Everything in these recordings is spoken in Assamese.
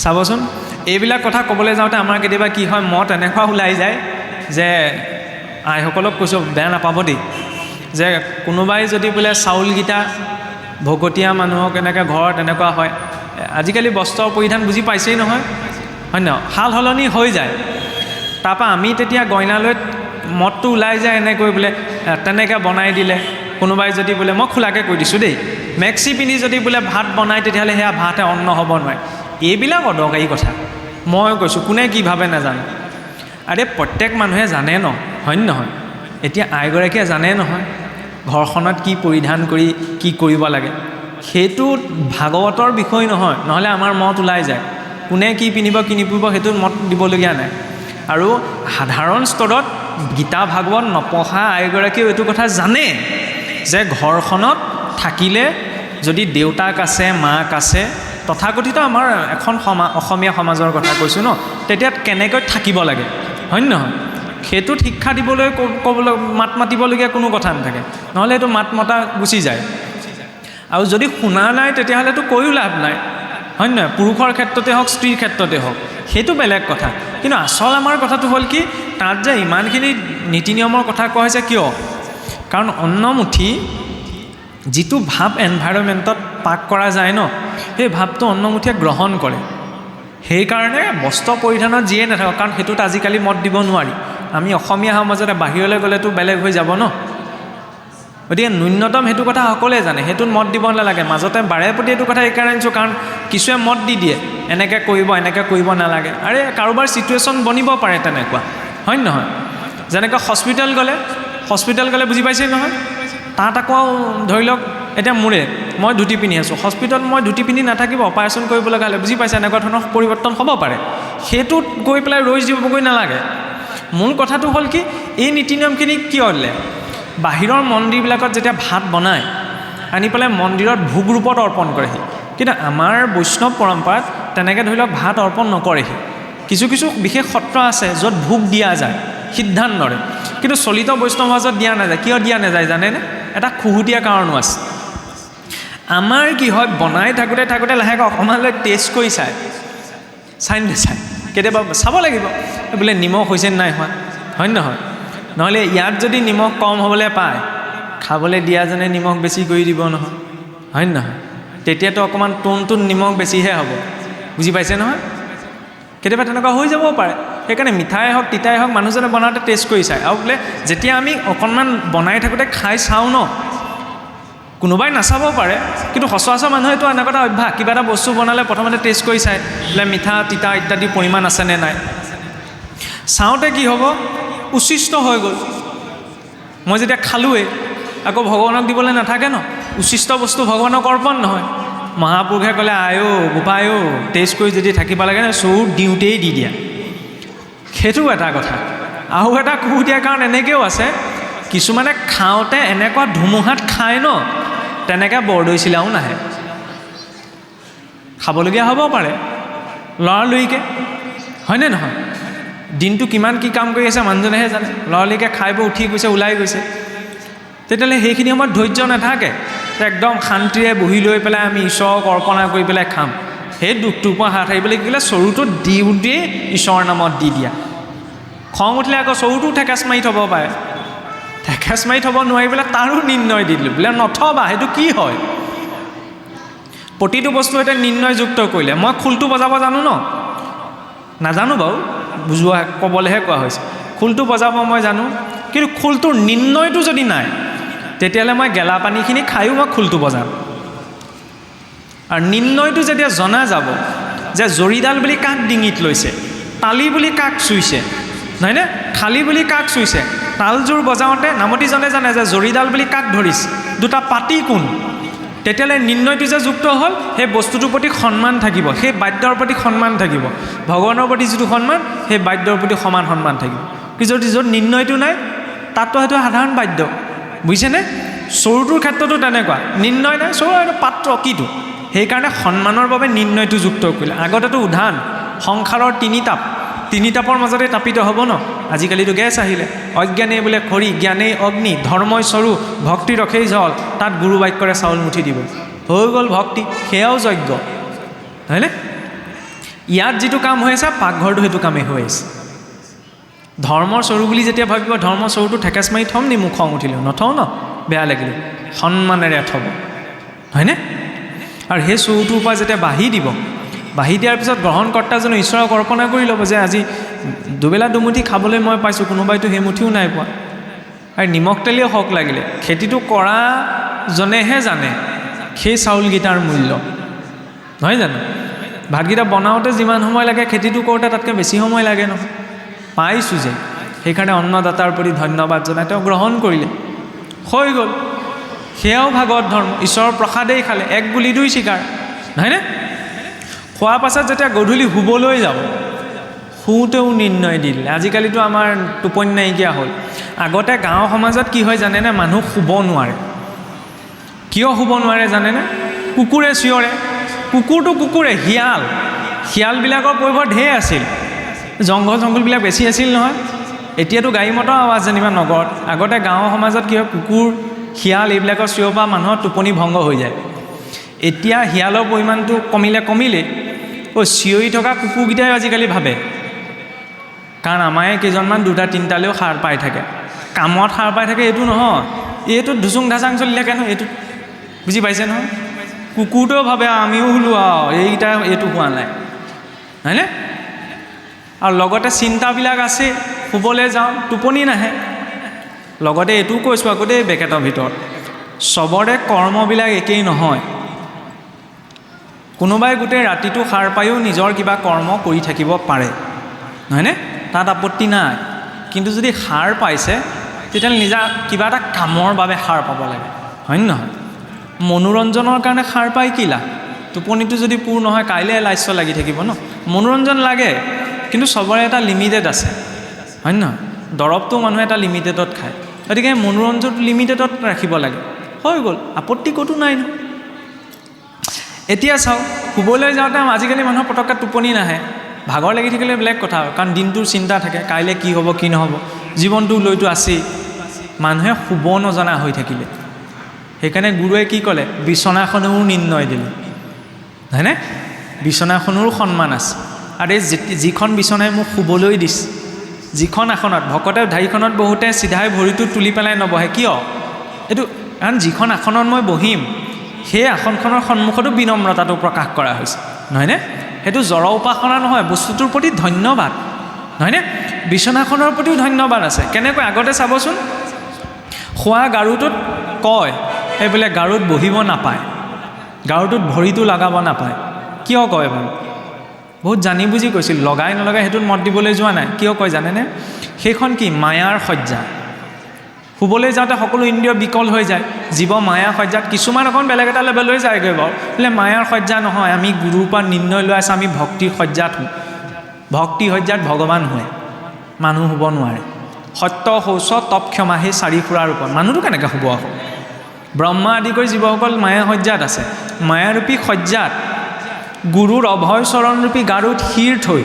চাবচোন এইবিলাক কথা ক'বলৈ যাওঁতে আমাৰ কেতিয়াবা কি হয় মত এনেকুৱা ওলাই যায় যে আইসকলক কৈছোঁ বেয়া নাপাব দেই যে কোনোবাই যদি বোলে চাউলকেইটা ভকতীয়া মানুহক এনেকৈ ঘৰত এনেকুৱা হয় আজিকালি বস্ত্ৰ পৰিধান বুজি পাইছেই নহয় হয় নহয় সাল সলনি হৈ যায় তাৰপৰা আমি তেতিয়া গইনালৈ মদটো ওলাই যায় এনেকৈ বোলে তেনেকৈ বনাই দিলে কোনোবাই যদি বোলে মই খোলাকৈ কৈ দিছোঁ দেই মেক্সি পিন্ধি যদি বোলে ভাত বনায় তেতিয়াহ'লে সেয়া ভাতে অন্ন হ'ব নোৱাৰে এইবিলাক অদৰকাৰী কথা মই কৈছোঁ কোনে কি ভাবে নাজানো আৰে প্ৰত্যেক মানুহে জানে ন হয় নহয় এতিয়া আইগৰাকীয়ে জানে নহয় ঘৰখনত কি পৰিধান কৰি কি কৰিব লাগে সেইটো ভাগৱতৰ বিষয় নহয় নহ'লে আমাৰ মত ওলাই যায় কোনে কি পিন্ধিব কি নিপিন্ধিব সেইটোত মত দিবলগীয়া নাই আৰু সাধাৰণ স্তৰত গীতা ভাগৱত নপঢ়া আইগৰাকীয়েও এইটো কথা জানে যে ঘৰখনত থাকিলে যদি দেউতাক আছে মাক আছে তথাকথিত আমাৰ এখন অসমীয়া সমাজৰ কথা কৈছোঁ ন তেতিয়া কেনেকৈ থাকিব লাগে হয় নহয় সেইটোত শিক্ষা দিবলৈ ক'বলৈ মাত মাতিবলগীয়া কোনো কথা নাথাকে নহ'লে এইটো মাত মতা গুচি যায় আৰু যদি শুনা নাই তেতিয়াহ'লেতো কৈও লাভ নাই হয় নহয় পুৰুষৰ ক্ষেত্ৰতে হওক স্ত্ৰীৰ ক্ষেত্ৰতে হওক সেইটো বেলেগ কথা কিন্তু আচল আমাৰ কথাটো হ'ল কি তাত যে ইমানখিনি নীতি নিয়মৰ কথা কোৱা হৈছে কিয় কাৰণ অন্নমুঠি যিটো ভাৱ এনভাইৰনমেণ্টত পাক কৰা যায় ন সেই ভাৱটো অন্নমুঠিয়ে গ্ৰহণ কৰে সেইকাৰণে বস্ত্ৰ পৰিধানত যিয়ে নাথাকক কাৰণ সেইটোত আজিকালি মত দিব নোৱাৰি আমি অসমীয়া সমাজতে বাহিৰলৈ গ'লেতো বেলেগ হৈ যাব ন গতিকে ন্যূনতম সেইটো কথা সকলোৱে জানে সেইটোত মত দিব নালাগে মাজতে বাৰে প্ৰতি এইটো কথা এইকাৰণে আনিছোঁ কাৰণ কিছুৱে মত দি দিয়ে এনেকৈ কৰিব নালাগে আৰে কাৰোবাৰ ছিটুৱেশ্যন বনিব পাৰে তেনেকুৱা হয় নহয় যেনেকৈ হস্পিটেল গ'লে বুজি পাইছে নহয় তাত আকৌ ধৰি লওক এতিয়া মই ধুতি পিন্ধি আছোঁ হস্পিটেলত মই ধুতি পিন্ধি নাথাকিব অপাৰেশ্যন কৰিব লগা হ'লে বুজি পাইছে এনেকুৱা ধৰণৰ পৰিৱৰ্তন হ'ব পাৰে সেইটোত গৈ পেলাই ৰৈ দিবগৈ নালাগে মূল কথাটো হ'ল কি এই নীতি নিয়মখিনি কিয় দিলে বাহিৰৰ মন্দিৰবিলাকত যেতিয়া ভাত বনায় আনি পেলাই মন্দিৰত ভোগ ৰূপত অৰ্পণ কৰেহি কিন্তু আমাৰ বৈষ্ণৱ পৰম্পৰাত তেনেকৈ ধৰি লওক ভাত অৰ্পণ নকৰেহি কিছু বিশেষ সত্ৰ আছে য'ত ভোগ দিয়া যায় সিদ্ধান্তৰে কিন্তু চলিত বৈষ্ণৱ সমাজত দিয়া নাযায় কিয় দিয়া নাযায় জানেনে এটা খুহুতীয়া কাৰণো আছে আমাৰ কি হয় বনাই থাকোঁতে লাহেকৈ অকণমানলৈ টেষ্ট কৰি চাই নাচায় কেতিয়াবা চাব লাগিব বোলে নিমখ হৈছে নাই হোৱা হয় নহয় নহ'লে ইয়াত যদি নিমখ কম হ'বলৈ পায় খাবলৈ দিয়াজনে নিমখ বেছি কৰি দিব নহয় হয় নহয় তেতিয়াতো অকণমান টনটোত নিমখ বেছিহে হ'ব বুজি পাইছে নহয় কেতিয়াবা তেনেকুৱা হৈ যাবও পাৰে সেইকাৰণে মিঠাই হওক তিতাই হওক মানুহজনে বনাওঁতে টেষ্ট কৰি চায় আৰু বোলে যেতিয়া আমি অকণমান বনাই থাকোঁতে খাই চাওঁ ন কোনোবাই নাচাব পাৰে কিন্তু সচৰাচৰ মানুহেতো এনেকুৱা এটা অভ্যাস কিবা এটা বস্তু বনালে প্ৰথমতে টেষ্ট কৰি চায় বোলে মিঠা তিতা ইত্যাদি পৰিমাণ আছেনে নাই চাওঁতে কি হ'ব উচিষ্ট হৈ গ'ল মই যেতিয়া খালোঁৱেই আকৌ ভগৱানক দিবলৈ নাথাকে ন উচিষ্ট বস্তু ভগৱানক অৰ্পণ নহয় মহাপুৰুষে ক'লে গোপাই টেষ্ট কৰি যদি থাকিব লাগে ন চৰুত দিওঁতেই দি দিয়া সেইটো এটা কথা আৰু এটা খুহুতীয়া কাৰণ এনেকৈও আছে কিছুমানে খাওঁতে এনেকুৱা ধুমুহাত খায় ন তেনেকৈ বৰদৈ চিলাও নাহে খাবলগীয়া হ'ব পাৰে লৰালৰিকৈ হয়নে নহয় দিনটো কিমান কি কাম কৰি আছে মানুহজনেহে জানে লৰালৰিকৈ খাই বৈ উঠি গৈছে ওলাই গৈছে তেতিয়াহ'লে সেইখিনি সময়ত ধৈৰ্য নাথাকে একদম শান্তিৰে বহি লৈ পেলাই আমি ঈশ্বৰক অৰ্পণা কৰি পেলাই খাম সেই দুখটোৰ পৰা হাত সাৰিবলৈ কি ক'লে চৰুটো দিওঁতেই ঈশ্বৰৰ নামত দি দিয়া খং উঠিলে আকৌ চৰুটো ঠেকেচ মাৰি থ'ব পাৰে ঠেকেচ মাৰি থ'ব নোৱাৰি পেলাই তাৰো নিৰ্ণয় দি দিলোঁ বোলে নথবা সেইটো কি হয় প্ৰতিটো বস্তু এটা নিৰ্ণয়যুক্ত কৰিলে মই খোলটো বজাব জানো ন নাজানো বাৰু বুজোৱা ক'বলৈহে কোৱা হৈছে খোলটো বজাব মই জানো কিন্তু খোলটোৰ নিৰ্ণয়টো যদি নাই তেতিয়াহ'লে মই গেলা পানীখিনি খায়ো মই খোলটো বজাম আৰু নিৰ্ণয়টো যেতিয়া জনা যাব যে জৰিডাল বুলি কাক ডিঙিত লৈছে তালি বুলি কাক চুইছে নহয়নে খালি বুলি কাক চুইছে তালযোৰ বজাওঁতে নামতিজনে জানে যে জৰিডাল বুলি কাক ধৰিছে দুটা পাতি কোন তেতিয়াহ'লে নিৰ্ণয়টো যে যুক্ত হ'ল সেই বস্তুটোৰ প্ৰতি সন্মান থাকিব সেই বাদ্যৰ প্ৰতি সন্মান থাকিব ভগৱানৰ প্ৰতি যিটো সন্মান সেই বাদ্যৰ প্ৰতি সমান সন্মান থাকিব কিন্তু যদি য'ত নিৰ্ণয়টো নাই তাততো সেইটো সাধাৰণ বাদ্য বুজিছেনে চৰুটোৰ ক্ষেত্ৰতো তেনেকুৱা নিৰ্ণয় নাই চৰু এইটো পাত্ৰ কিটো সেইকাৰণে সন্মানৰ বাবে নিৰ্ণয়টো যুক্ত কৰিলে আগতেতো উধান সংসাৰৰ তিনি তাপৰ মাজতে তাপিত হ'ব ন আজিকালিতো গেছ আহিলে অজ্ঞানেই বোলে খৰি জ্ঞানেই অগ্নি ধৰ্মই চৰু ভক্তি ৰখেই জল তাত গুৰু বাক্যৰে চাউল মুঠি দিব হৈ গ'ল ভক্তি সেয়াও যজ্ঞ হয়নে ইয়াত যিটো কাম হৈ আছে পাকঘৰটো সেইটো কামেই হৈ আছে। ধৰ্মৰ চৰু বুলি যেতিয়া ভাবিব ধৰ্মৰ চৰুটো ঠেকেচ মাৰি থ'ম নি মোক খং উঠিলেও নথওঁ ন, বেয়া লাগিলে সন্মানেৰে থ'ব, হয়নে? আৰু সেই চৰুটোৰ পৰা যেতিয়া বাঢ়ি দিব, বাঢ়ি দিয়াৰ পিছত গ্ৰহণকৰ্তাজনে ঈশ্বৰক অৰ্পণা কৰি ল'ব যে আজি দুবেলা দুমুঠি খাবলৈ মই পাইছোঁ, কোনোবাইতো সেই মুঠিও নাই পোৱা। আৰু নিমখ তেলেও হওক লাগিলে, খেতিটো কৰাজনেহে জানে সেই চাউলকেইটাৰ মূল্য, নহয় জানো? ভাতকেইটা বনাওঁতে যিমান সময় লাগে খেতিটো কৰোঁতে তাতকৈ বেছি সময় লাগে নহয়, পাইছোঁ যে, সেইকাৰণে অন্নদাতাৰ প্ৰতি ধন্যবাদ জনাই তেওঁ গ্ৰহণ কৰিলে, হৈ গ'ল। সেয়াও ভাগৱত ধৰ্ম, ঈশ্বৰৰ প্ৰসাদেই খালে, এক গুলি দুই চিকাৰ, নহয়নে? খোৱাৰ পাছত যেতিয়া গধূলি শুবলৈ যাব, শুওঁতেও নিৰ্ণয় দি দিলে। আজিকালিতো আমাৰ টোপনি নাইকিয়া হ'ল। আগতে গাঁও সমাজত কি হয় জানেনে? মানুহ শুব নোৱাৰে। কিয় শুব নোৱাৰে জানেনে? কুকুৰে চিঞৰে, কুকুৰটো কুকুৰে, শিয়ালবিলাকৰ পৰিবৰ ঢেৰ আছিল, জংঘলবিলাক বেছি আছিল নহয়। এতিয়াতো গাড়ী মটৰ আৱাজ যেনিবা নগৰত, আগতে গাঁৱৰ সমাজত কি হয়, কুকুৰ শিয়াল এইবিলাকৰ চিঞৰ পৰা মানুহৰ টোপনি ভংগ হৈ যায়। এতিয়া শিয়ালৰ পৰিমাণটো কমিলে চিঞৰি থকা কুকুৰকেইটাই আজিকালি ভাবে, কাৰণ আমাৰে কেইজনমান দুটা তিনিটালৈও সাৰ পাই থাকে, কামত সাৰ পাই থাকে, এইটো নহয়, এইটো ধুচুং ধাচাং চলি থাকে নহয়, এইটো বুজি পাইছে নহয়? কুকুৰটোও ভাবে আমিও শুলোঁ আৰু এইকেইটা এইটো হোৱা নাই, হয়নে? আৰু লগতে চিন্তাবিলাক আছে, শুবলৈ যাওঁ টোপনি নাহে। লগতে এইটোও কৈছোঁ আকৌ দেই বেকেটৰ ভিতৰত, চবৰে কৰ্মবিলাক একেই নহয়। কোনোবাই গোটেই ৰাতিটো সাৰ পায়ো নিজৰ কিবা কৰ্ম কৰি থাকিব পাৰে, নহয়নে? তাত আপত্তি নাই। কিন্তু যদি সাৰ পাইছে তেতিয়াহ'লে নিজা কিবা এটা কামৰ বাবে সাৰ পাব লাগে, হয়নে নহয়? মনোৰঞ্জনৰ কাৰণে সাৰ পাই কি লাভ? টোপনিটো যদি পূৰ নহয় কাইলৈ লাস্য লাগি থাকিব ন। মনোৰঞ্জন লাগে, কিন্তু চবৰে এটা লিমিটেড আছে, হয় নহয়? দৰৱটো মানুহে এটা লিমিটেডত খায়, গতিকে মনোৰঞ্জনটো লিমিটেডত ৰাখিব লাগে, হৈ গ'ল, আপত্তি ক'তো নাই ন। এতিয়া চাওক, শুবলৈ যাওঁতে আজিকালি মানুহৰ পটককৈ টোপনি নাহে, ভাগৰ লাগি থাকিলে বেলেগ কথা, কাৰণ দিনটোৰ চিন্তা থাকে, কাইলৈ কি হ'ব কি নহ'ব, জীৱনটো লৈতো আছেই। মানুহে শুব নজনা হৈ থাকিলে, সেইকাৰণে গুৰুৱে কি ক'লে? বিচনাখনৰো নিৰ্ণয় দিলে, হয়নে? বিচনাখনৰো সন্মান আছে। আৰু এই যিখন বিচনাই মোক শুবলৈ দিছে, যিখন আসনত ভকতে ঢাৰিখনত বহুতে চিধাই ভৰিটো তুলি পেলাই নবহে, কিয়? এইটো কাৰণ যিখন আসনত মই বহিম সেই আসনখনৰ সন্মুখতো বিনম্ৰতাটো প্ৰকাশ কৰা হৈছে, নহয়নে? সেইটো জড় উপাসনা নহয়, বস্তুটোৰ প্ৰতি ধন্যবাদ, নহয়নে? বিচনাখনৰ প্ৰতিও ধন্যবাদ আছে। কেনেকৈ? আগতে চাবচোন, শোৱা গাৰুটোত কয় এইবোলে গাৰুত বহিব নাপায়, গাৰুটোত ভৰিটো লগাব নাপায়। কিয় কয় বাৰু? বহুত জানি বুজি কৈছিল, লগাই নলগাই সেইটোত মত দিবলৈ যোৱা নাই। কিয় কয় জানেনে? সেইখন কি? মায়াৰ সজ্জা। শুবলৈ যাওঁতে সকলো ইন্দ্ৰিয় বিকল হৈ যায়, জীৱ মায়াৰ সজ্জাত, কিছুমান অকণ বেলেগ এটা লেভেললৈ যায়গৈ বাৰু, বোলে মায়াৰ সজ্জা নহয়, আমি গুৰুৰ পৰা নিৰ্ণয় লৈ আছোঁ, আমি ভক্তিৰ সজ্জাত হওঁ, ভক্তি সজ্জাত ভগৱান হয়, মানুহ শুব নোৱাৰে। সত্য শৌচ তপ ক্ষমা, সেই চাৰি সুৰাৰ ওপৰত মানুহটো কেনেকৈ শুব আকৌ? ব্ৰহ্মা আদি কৰি জীৱসকল মায়া সজ্জাত আছে, মায়াৰূপী সজ্জাত গুৰুৰ অভয় চৰণৰূপী গাৰুত শিৰ থৈ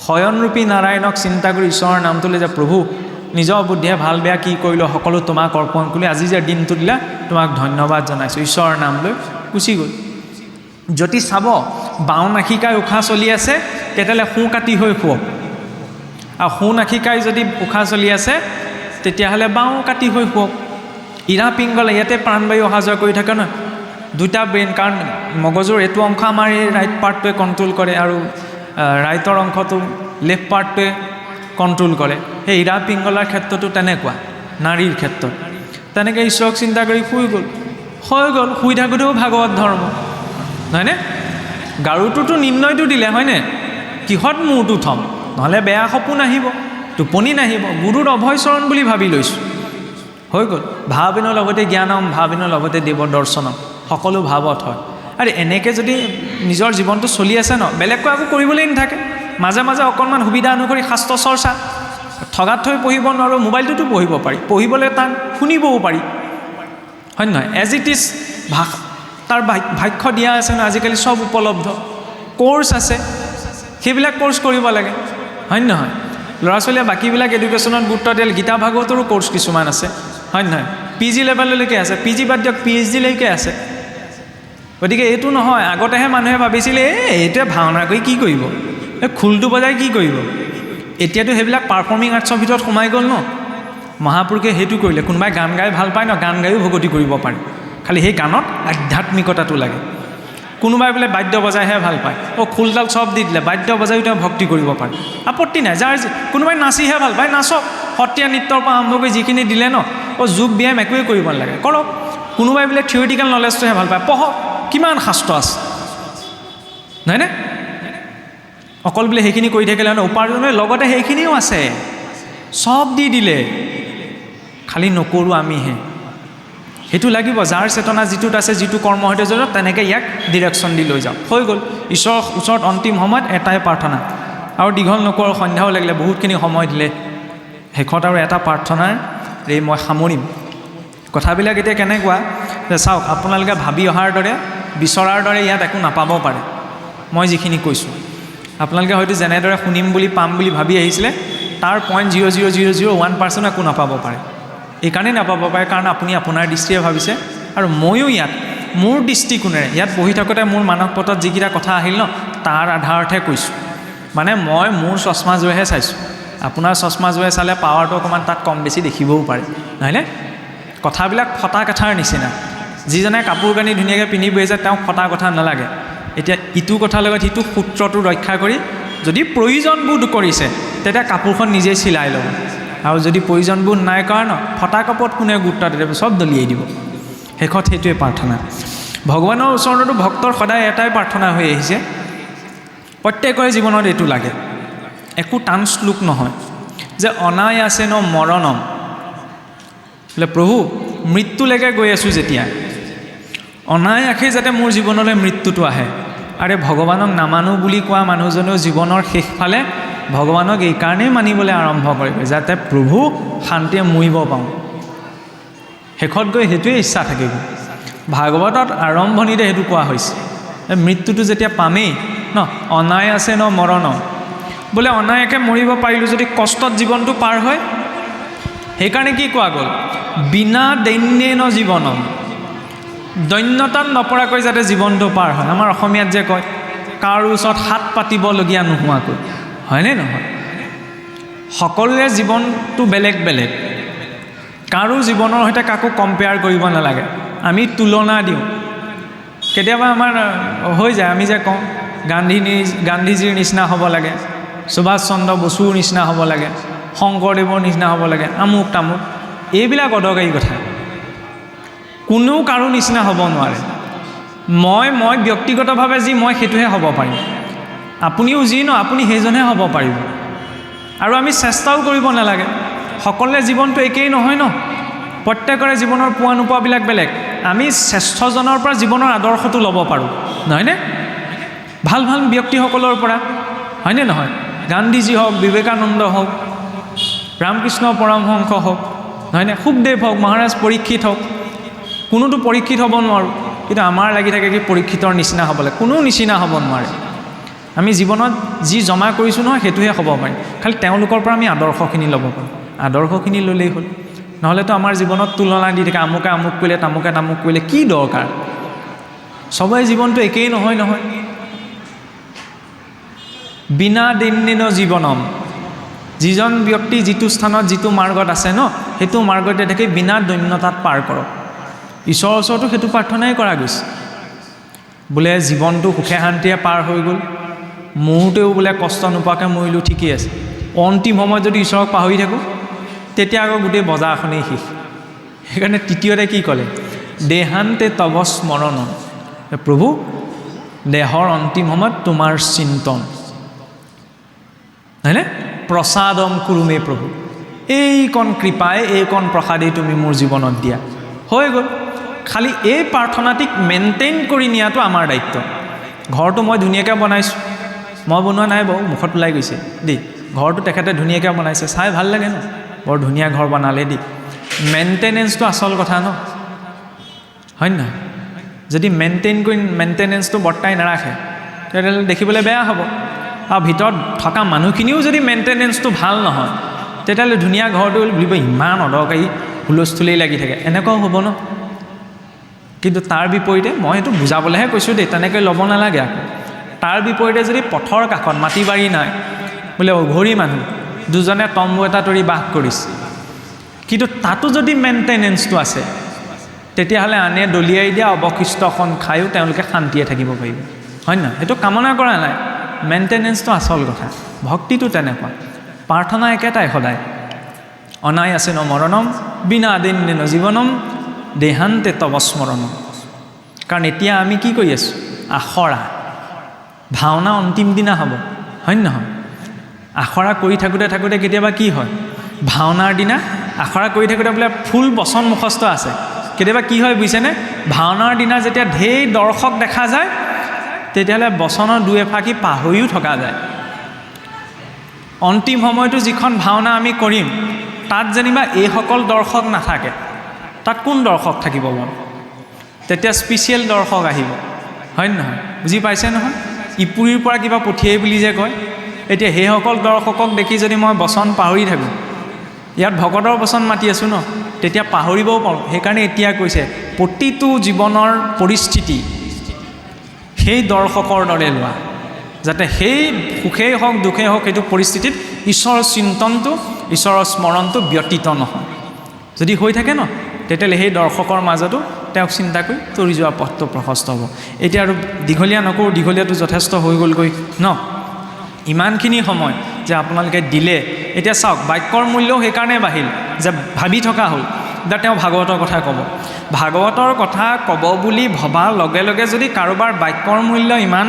শয়নৰূপী নাৰায়ণক চিন্তা কৰি ঈশ্বৰৰ নামটো লৈ যে প্ৰভু নিজৰ বুদ্ধিয়ে ভাল বেয়া কি কৰিলোঁ সকলো তোমাক অৰ্পণ কৰি আজি যে দিনটো দিলা তোমাক ধন্যবাদ জনাইছোঁ, ঈশ্বৰৰ নাম লৈ গুচি গ'ল। যদি চাব বাওঁ নাসিকাই উশাহ চলি আছে তেতিয়াহ'লে সোঁ কাটি হৈ শুৱক, আৰু সোঁ নাসিকাই যদি উশাহ চলি আছে তেতিয়াহ'লে বাওঁ কাটি হৈ শুৱক। ইৰা পিংগলে ইয়াতে প্ৰাণবায়ু অহা যোৱা কৰি থাকে নহয়, দুটা ব্ৰেইন, কাৰণ মগজুৰ এইটো অংশ আমাৰ এই ৰাইট পাৰ্টটোৱে কণ্ট্ৰল কৰে আৰু ৰাইটৰ অংশটো লেফ্ট পাৰ্টটোৱে কণ্ট্ৰল কৰে। সেই ইৰা পিংগলাৰ ক্ষেত্ৰতো তেনেকুৱা, নাৰীৰ ক্ষেত্ৰত তেনেকৈ ঈশ্বৰক চিন্তা কৰি শুই গ'ল, হৈ গ'ল। শুই থাকোঁতেও ভাগৱত ধৰ্ম, নহয়নে? গাৰুটোতো নিৰ্ণয়টো দিলে, হয়নে? কিহত মূৰটো থ'ম, নহ'লে বেয়া সপোন আহিব, টোপনি নাহিব, গুৰুৰ অভয় চৰণ বুলি ভাবি লৈছোঁ, হৈ গ'ল। ভাৱিনৰ লগতে জ্ঞানম, ভাৱিনৰ লগতে দেৱ দৰ্শনম, সকলো ভাৱত হয়। আৰু এনেকৈ যদি নিজৰ জীৱনটো চলি আছে ন, বেলেগকৈ একো কৰিবলৈ নাথাকে, মাজে মাজে অকণমান সুবিধা অনুসৰি শাস্ত্ৰ চৰ্চা, ঠগাত থৈ পঢ়িব নোৱাৰোঁ, মোবাইলটোতো পঢ়িব পাৰি, পঢ়িবলৈ টান, শুনিবও পাৰি, হয় নহয়? এজ ইট ইজ ভাষা তাৰ ভাষ্য দিয়া আছে ন, আজিকালি চব উপলব্ধ, কোৰ্চ আছে, সেইবিলাক কোৰ্চ কৰিব লাগে, হয় নহয়? ল'ৰা ছোৱালীয়ে বাকীবিলাক এডুকেশ্যনত গুৰুত্ব দিয়ে, গীতা ভাগৱতৰো কোৰ্চ কিছুমান আছে, হয় নহয়? PG লেভেললৈকে আছে, PG বাদ দিয়ক PhD লৈকে আছে, গতিকে এইটো নহয়, আগতেহে মানুহে ভাবিছিলে এইটোৱে ভাওনা কৰি কি কৰিব, এই খোলটো বজাই কি কৰিব। এতিয়াতো সেইবিলাক পাৰফৰ্মিং আৰ্টছৰ ভিতৰত সোমাই গ'ল ন। মহাপুৰুষে সেইটো কৰিলে। কোনোবাই গান গাই ভাল পায় ন, গান গায়ো ভকতি কৰিব পাৰে, খালি সেই গানত আধ্যাত্মিকতাটো লাগে। কোনোবাই বোলে বাদ্য বজাইহে ভাল পায়, খোলডাল চব দি দিলে, বাদ্য বজাইও তেওঁ ভক্তি কৰিব পাৰে, আপত্তি নাই। যাৰ কোনোবাই নাচিহে ভাল পায়, নাচক। সত্ৰীয়া নৃত্যৰ পৰা আৰম্ভ কৰি যিখিনি দিলে ন, যোগ ব্যায়াম একোৱেই কৰিব নালাগে, কৰক। কোনোবাই বোলে থিয়ৰিটিকেল নলেজটোহে ভাল পায়, পঢ়ক, কিমান শাস্ত্ৰ আছে, নহয়নে? অকল বোলে সেইখিনি কৰি থাকিলে ন উপাৰ্জনৰ লগতে সেইখিনিও আছে, চব দি দিলে, খালি নকৰোঁ আমিহে। সেইটো লাগিব, যাৰ চেতনা যিটোত আছে, যিটো কৰ্ম সৈতে জড়িত, তেনেকৈ ইয়াক ডিৰেকশ্যন দি লৈ যাওঁ, হৈ গ'ল। ঈশ্বৰৰ ওচৰত অন্তিম সময়ত এটাই প্ৰাৰ্থনা, আৰু দীঘল নকৰোঁ, সন্ধ্যাও লাগিলে, বহুতখিনি সময় দিলে। শেষত আৰু এটা প্ৰাৰ্থনাৰ মই সামৰিম। কথাবিলাক এতিয়া কেনেকুৱা যে চাওক, আপোনালোকে ভাবি অহাৰ দৰে, বিচৰাৰ দৰে ইয়াত একো নাপাব পাৰে। মই যিখিনি কৈছোঁ, আপোনালোকে হয়তো যেনেদৰে শুনিম বুলি পাম বুলি ভাবি আহিছিলে, তাৰ 0.00001% একো নাপাব পাৰে। এইকাৰণেই নাপাব পাৰে কাৰণ আপুনি আপোনাৰ দৃষ্টিৰে ভাবিছে, আৰু ময়ো ইয়াত মোৰ দৃষ্টিকোণেৰে ইয়াত বহি থাকোঁতে মোৰ মানস পথত যিকেইটা কথা আহিল ন, তাৰ আধাৰতহে কৈছোঁ। মানে মই মোৰ চশমাযোৰেহে চাইছোঁ, আপোনাৰ চশমাযোৰে চালে পাৱাৰটো অকণমান তাত কম বেছি দেখিবও পাৰে, নহয়নে? কথাবিলাক ফটা কথাৰ নিচিনা। যিজনে কাপোৰ কানি ধুনীয়াকৈ পিন্ধি বহিছে, তেওঁক ফটা কথা নালাগে। এতিয়া ইটো কথাৰ লগত সিটো সূত্ৰটো ৰক্ষা কৰি যদি প্ৰয়োজনবোধ কৰিছে, তেতিয়া কাপোৰখন নিজেই চিলাই ল'ব। আৰু যদি প্ৰয়োজনবোধ নাই কৰা ন, ফটা কাপোৰত কোনে গুৰুত্ব দিব, চব দলিয়াই দিব। শেষত সেইটোৱে প্ৰাৰ্থনা। ভগৱানৰ ওচৰতো ভক্তৰ সদায় এটাই প্ৰাৰ্থনা হৈ আহিছে, প্ৰত্যেকৰে জীৱনত এইটো লাগে, একো টান শ্লোক নহয়, যে অনায়াসে ন মৰণম, বোলে প্ৰভু মৃত্যুলৈকে গৈ আছোঁ যেতিয়া, অনায়াসে যাতে মোৰ জীৱনলৈ মৃত্যুটো আহে। আৰে ভগৱানক নামানো বুলি কোৱা মানুহজনেও জীৱনৰ শেষফালে ভগৱানক এইকাৰণেই মানিবলৈ আৰম্ভ কৰিব, যাতে প্ৰভু শান্তিয়ে মৰিব পাওঁ। শেষত গৈ সেইটোৱে ইচ্ছা থাকিব। ভাগৱতত আৰম্ভণিতে সেইটো কোৱা হৈছে, মৃত্যুটো যেতিয়া পামেই ন, অনায়াসে ন মৰণম, বোলে অনায়াসে মৰিব পাৰিলোঁ যদি কষ্টত জীৱনটো পাৰ হয়। সেইকাৰণে কি কোৱা গ'ল, বিনা দৈন্যেন জীৱনম, দৈন্যতাত নপৰাকৈ যাতে জীৱনটো পাৰ হয়। আমাৰ অসমীয়াত যে কয়, কাৰো ওচৰত হাত পাতিবলগীয়া নোহোৱাকৈ, হয়নে নহয়? সকলোৰে জীৱনটো বেলেগ বেলেগ, কাৰো জীৱনৰ সৈতে কাকো কম্পেয়াৰ কৰিব নালাগে। আমি তুলনা দিওঁ, কেতিয়াবা আমাৰ হৈ যায়, আমি যে কওঁ গান্ধীজীৰ নিচিনা হ'ব লাগে, সুভাষ চন্দ্ৰ বসুৰ নিচিনা হ'ব লাগে, শংকৰদেৱৰ নিচিনা হ'ব লাগে, আমুক তামুক, এইবিলাক অদৰকাৰী কথা। কোনেও কাৰো নিচিনা হ'ব নোৱাৰে। মই ব্যক্তিগতভাৱে যি মই সেইটোহে হ'ব পাৰিম, আপুনিও যি ন আপুনি সেইজনহে হ'ব পাৰিব। আৰু আমি চেষ্টাও কৰিব নালাগে, সকলোৰে জীৱনটো একেই নহয় ন, প্ৰত্যেকৰে জীৱনৰ পোৱা নোপোৱাবিলাক বেলেগ। আমি শ্ৰেষ্ঠজনৰ পৰা জীৱনৰ আদৰ্শটো ল'ব পাৰোঁ, নহয়নে? ভাল ভাল ব্যক্তিসকলৰ পৰা, হয়নে নহয়? গান্ধীজী হওক, বিবেকানন্দ হওক, ৰামকৃষ্ণ পৰমহংস হওক, নহয়নে? সুখদেৱ হওক, মহাৰাজ পৰীক্ষিত হওক, কোনোতো পৰীক্ষিত হ'ব নোৱাৰোঁ, কিন্তু আমাৰ লাগি থাকে কি পৰীক্ষিতৰ নিচিনা হ'বলৈ, কোনো নিচিনা হ'ব নোৱাৰে। আমি জীৱনত যি জমা কৰিছোঁ নহয় সেইটোহে হ'ব পাৰিম, খালি তেওঁলোকৰ পৰা আমি আদৰ্শখিনি ল'ব পাৰোঁ। আদৰ্শখিনি ল'লেই হ'ল, নহ'লেতো আমাৰ জীৱনত তুলনা দি থাকে, আমুকে আমুক কৰিলে, তামুকে তামুক কৰিলে, কি দৰকাৰ? চবৰে জীৱনটো একেই নহয় নহয়। বিনা দৈন্যেন জীৱনম, যিজন ব্যক্তি যিটো স্থানত যিটো মাৰ্গত আছে ন, সেইটো মাৰ্গতে থাকি বিনা দৈন্যতাত পাৰ কৰক। ঈশ্বৰৰ ওচৰতো সেইটো প্ৰাৰ্থনাই কৰা গৈছে, বোলে জীৱনটো সুখে শান্তিৰে পাৰ হৈ গ'ল, মৰোতেও বোলে কষ্ট নোপোৱাকৈ মৰিলোঁ, ঠিকেই আছে। অন্তিম সময়ত যদি ঈশ্বৰক পাহৰি থাকোঁ, তেতিয়া আকৌ গোটেই বজাৰখনেই শেষ। সেইকাৰণে তৃতীয়তে কি ক'লে, দেহান্তে তব স্মৰণ, প্ৰভু দেহৰ অন্তিম সময়ত তোমাৰ চিন্তন, হয়নে? প্ৰসাদম কুৰুমে প্ৰভু, এইকণ কৃপাই, এইকণ প্ৰসাদেই তুমি মোৰ জীৱনত দিয়া, হৈ গ'ল। খালি এই প্ৰাৰ্থনাটিক মেইনটেইন কৰি নিয়াটো আমাৰ দায়িত্ব। ঘৰটো মই ধুনীয়াকৈ বনাইছোঁ, মই বনোৱা নাই বাৰু, মুখত ওলাই গৈছে দেই, ঘৰটো তেখেতে ধুনীয়াকৈ বনাইছে, চাই ভাল লাগে ন, বৰ ধুনীয়া ঘৰ বনালে দেই। মেইনটেনেঞ্চটো আচল কথা ন, হয় নহয়? যদি মেইনটেনেঞ্চটো বৰ্তাই নাৰাখে, তেতিয়াহ'লে দেখিবলৈ বেয়া হ'ব। আৰু ভিতৰত থকা মানুহখিনিও যদি মেইনটেনেঞ্চটো ভাল নহয়, তেতিয়াহ'লে ধুনীয়া ঘৰটো বুলিব ইমান অদৰকাৰী হুলস্থুলেই লাগি থাকে, এনেকুৱাও হ'ব ন। কিন্তু তাৰ বিপৰীতে মই সেইটো বুজাবলৈহে কৈছোঁ দেই, তেনেকৈ ল'ব নালাগে আকৌ। তাৰ বিপৰীতে যদি পথৰ কাষত মাটি বাৰী নাই, বোলে অঘৰী মানুহ দুজনে তম্বু এটা তৰি বাস কৰিছে, কিন্তু তাতো যদি মেইনটেনেঞ্চটো আছে, তেতিয়াহ'লে আনে দলিয়াই দিয়া অৱশিষ্টখন খায়ো তেওঁলোকে শান্তিয়ে থাকিব পাৰিব, হয় নহয়? সেইটো কামনা কৰা নাই, মেইনটেনেঞ্চটো আচল কথা। ভক্তিটো তেনেকুৱা, প্ৰাৰ্থনা একেটাই সদায়, অনাই আছে ন মৰণম বিনা দিন জীৱনম দেহান্তে তৱস্মৰণম। কাৰণ এতিয়া আমি কি কৰি আছোঁ? আখৰা, ভাওনা অন্তিম দিনা হ'ব, হয় নহয়? আখৰা কৰি থাকোঁতে থাকোঁতে কেতিয়াবা কি হয়, ভাওনাৰ দিনা আখৰা কৰি থাকোঁতে বোলে ফুল বচন মুখস্থ আছে, কেতিয়াবা কি হয় বুজিছেনে? ভাওনাৰ দিনা যেতিয়া ঢেৰ দৰ্শক দেখা যায়, তেতিয়াহ'লে বচনৰ দুই এফাকি পাহৰিও থকা যায়। অন্তিম সময়তো যিখন ভাওনা আমি কৰিম, তাত যেনিবা এইসকল দৰ্শক নাথাকে, তাত কোন দৰ্শক থাকিব বাৰু? তেতিয়া স্পেচিয়েল দৰ্শক আহিব, হয় নহয়? বুজি পাইছে নহয়? ইপুৰীৰ পৰা কিবা পঠিয়াই বুলি যে কয়, এতিয়া সেইসকল দৰ্শকক দেখি যদি মই বচন পাহৰি থাকোঁ, ইয়াত ভকতৰ বচন মাতি আছোঁ ন, তেতিয়া পাহৰিবও পাৰোঁ। সেইকাৰণে এতিয়া কৈছে প্ৰতিটো জীৱনৰ পৰিস্থিতি সেই দৰ্শকৰ দৰে লোৱা, যাতে সেই সুখেই হওক দুখেই হওক সেইটো পৰিস্থিতিত ঈশ্বৰৰ চিন্তনটো, ঈশ্বৰৰ স্মৰণটো ব্যতীত নহয়। যদি হৈ থাকে ন, তেতিয়াহ'লে সেই দৰ্শকৰ মাজতো তেওঁক চিন্তা কৰি তৰি যোৱা পথটো প্ৰশস্ত হ'ব। এতিয়া আৰু দীঘলীয়া নকৰোঁ, দীঘলীয়াটো যথেষ্ট হৈ গ'লগৈ ন, ইমানখিনি সময় যে আপোনালোকে দিলে। এতিয়া চাওক, বাক্যৰ মূল্যও সেইকাৰণে বাঢ়িল যে ভাবি থকা হ'ল যে তেওঁ ভাগৱতৰ কথা ক'ব। ভাগৱতৰ কথা ক'ব বুলি ভবাৰ লগে লগে যদি কাৰোবাৰ বাক্যৰ মূল্য ইমান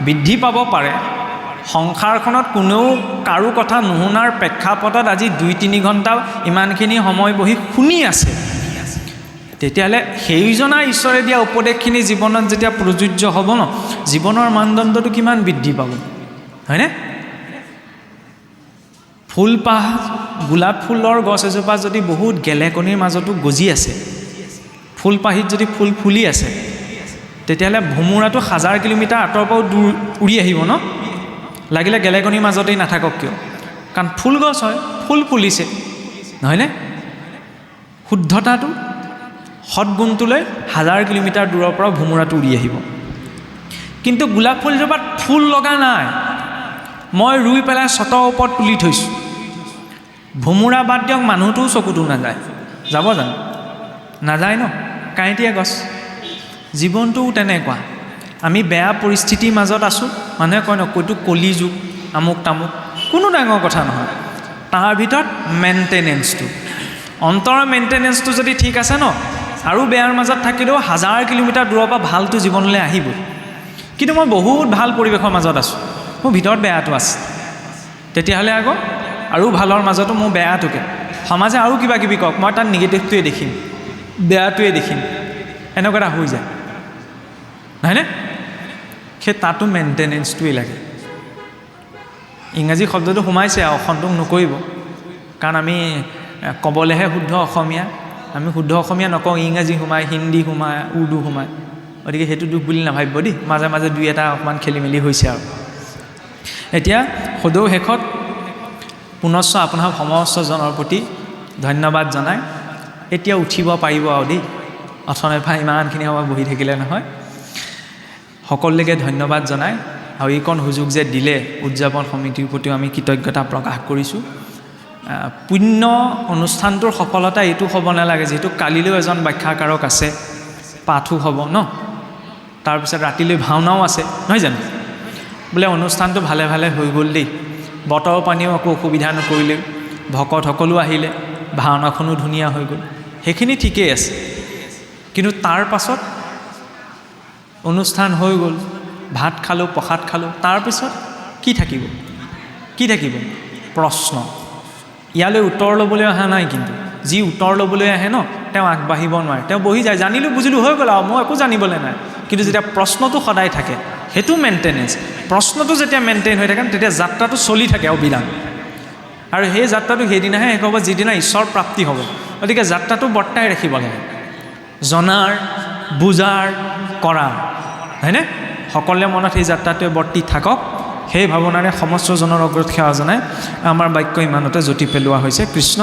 বৃদ্ধি পাব পাৰে, সংসাৰখনত কোনেও কাৰো কথা নুশুনাৰ প্ৰেক্ষাপটত আজি 2-3 ঘণ্টা ইমানখিনি সময় বহি শুনি আছে, তেতিয়াহ'লে সেইজনা ঈশ্বৰে দিয়া উপদেশখিনি জীৱনত যেতিয়া প্ৰযোজ্য হ'ব ন, জীৱনৰ মানদণ্ডটো কিমান বৃদ্ধি পাব, হয়নে? ফুলপাহ, গোলাপ ফুলৰ গছ এজোপা যদি বহুত গেলেকনিৰ মাজতো গজি আছে, ফুলপাহিত যদি ফুল ফুলি আছে, তেতিয়াহ'লে ভোমোৰাটো 1000 কিলোমিটাৰ আঁতৰৰ পৰাও দূৰ উৰি আহিব ন, লাগিলে গেলেকনিৰ মাজতেই নাথাকক কিয়, কাৰণ ফুল গছ হয়, ফুল ফুলিছে, নহয়নে? শুদ্ধতাটো, সৎগুণটোলৈ 1000 কিলোমিটাৰ দূৰৰ পৰা ভোমোৰাটো উৰি আহিব। কিন্তু গোলাপ ফুলজোপাত ফুল লগা নাই, মই ৰুই পেলাই চটৰ ওপৰত তুলি থৈছোঁ, ভোমোৰা বাদ দিয়ক, মানুহটোও চকুতো নাযায়, যাব জানো? নাযায় ন, কাঁইটীয়া গছ। জীৱনটোও তেনেকুৱা, আমি বেয়া পৰিস্থিতিৰ মাজত আছোঁ, মানুহে কয় ন কৈতো কলি যুগ আমুক তামুক, কোনো ডাঙৰ কথা নহয়। তাৰ ভিতৰত মেইনটেনেঞ্চটো, অন্তৰৰ মেইনটেনেঞ্চটো যদি ঠিক আছে ন, আৰু বেয়াৰ মাজত থাকিলেও 1000 কিলোমিটাৰ দূৰৰ পৰা ভালটো জীৱনলৈ আহিবই। কিন্তু মই বহুত ভাল পৰিৱেশৰ মাজত আছোঁ, মোৰ ভিতৰত বেয়াটো আছে, তেতিয়াহ'লে আকৌ আৰু ভালৰ মাজতো মোৰ বেয়াটোকে, সমাজে আৰু কিবা কিবি কওক, মই তাত নিগেটিভটোৱে দেখিম, বেয়াটোৱে দেখিম, এনেকুৱা এটা হৈ যায়, নহয়নে? সেই তাতো মেইনটেনেঞ্চটোৱেই লাগে। ইংৰাজী শব্দটো সোমাইছে, অসন্তোষ নকৰিব, কাৰণ আমি ক'বলৈহে শুদ্ধ অসমীয়া, আমি শুদ্ধ অসমীয়া নকওঁ, ইংৰাজী সোমায়, হিন্দী সোমায়, উৰ্দু সোমায়, গতিকে সেইটো দুখ বুলি নাভাবিব দেই, মাজে মাজে 2-এটা অকণমান খেলি মেলি হৈছে আৰু। এতিয়া সদৌ শেষত পুনশ্চ আপোনাৰ সমস্তজনৰ প্ৰতি ধন্যবাদ জনাই এতিয়া উঠিব পাৰিব আৰু দেই, অথনিৰ পৰা ইমানখিনি সময় বহি থাকিলে নহয়। সকলোকে ধন্যবাদ জনাই আৰু এইকণ সুযোগ যে দিলে উদযাপন সমিতিৰ প্ৰতিও আমি কৃতজ্ঞতা প্ৰকাশ কৰিছোঁ। পুণ্য অনুষ্ঠানটোৰ সফলতা এইটো হ'ব নালাগে, যিহেতু কালিলৈও এজন ব্যাখ্যাকাৰক আছে, পাঠো হ'ব ন, তাৰপিছত ৰাতিলৈ ভাওনাও আছে, নহয় জানো? বোলে অনুষ্ঠানটো ভালে ভালে হৈ গ'ল দেই, বতৰ পানীও একো অসুবিধা নকৰিলে, ভকত সকলো আহিলে, ভাওনাখনো ধুনীয়া হৈ গ'ল, সেইখিনি ঠিকেই আছে। কিন্তু তাৰ পাছত অনুষ্ঠান হৈ গ'ল, ভাত খালোঁ, প্ৰসাদ খালোঁ, তাৰপিছত কি থাকিব? কি থাকিব? প্ৰশ্ন। ইয়ালৈ উত্তৰ ল'বলৈ অহা নাই, কিন্তু যি উত্তৰ ল'বলৈ আহে ন, তেওঁ আগবাঢ়িব নোৱাৰে, তেওঁ বহি যায়, জানিলোঁ বুজিলোঁ হৈ গ'ল আৰু মই একো জানিবলৈ নাই। কিন্তু যেতিয়া প্ৰশ্নটো সদায় থাকে, সেইটো মেইনটেনেঞ্চ, প্ৰশ্নটো যেতিয়া মেইনটেইন হৈ থাকে, তেতিয়া যাত্ৰাটো চলি থাকে অবিৰাম, আৰু সেই যাত্ৰাটো সেইদিনাহে শেষ হ'ব যিদিনা ঈশ্বৰ প্ৰাপ্তি হ'ব। গতিকে যাত্ৰাটো বৰ্তাই ৰাখিব লাগে, জনাৰ, বুজাৰ, কৰাৰ, হয়নে? সকলোৰে মনত সেই যাত্ৰাটোৱে বৰ্তি থাকক, সেই ভাৱনাৰে সমস্তজনৰ অগ্ৰত সেৱা জনাই আমাৰ বাক্য ইমানতে জ্যোতি পেলোৱা হৈছে। কৃষ্ণ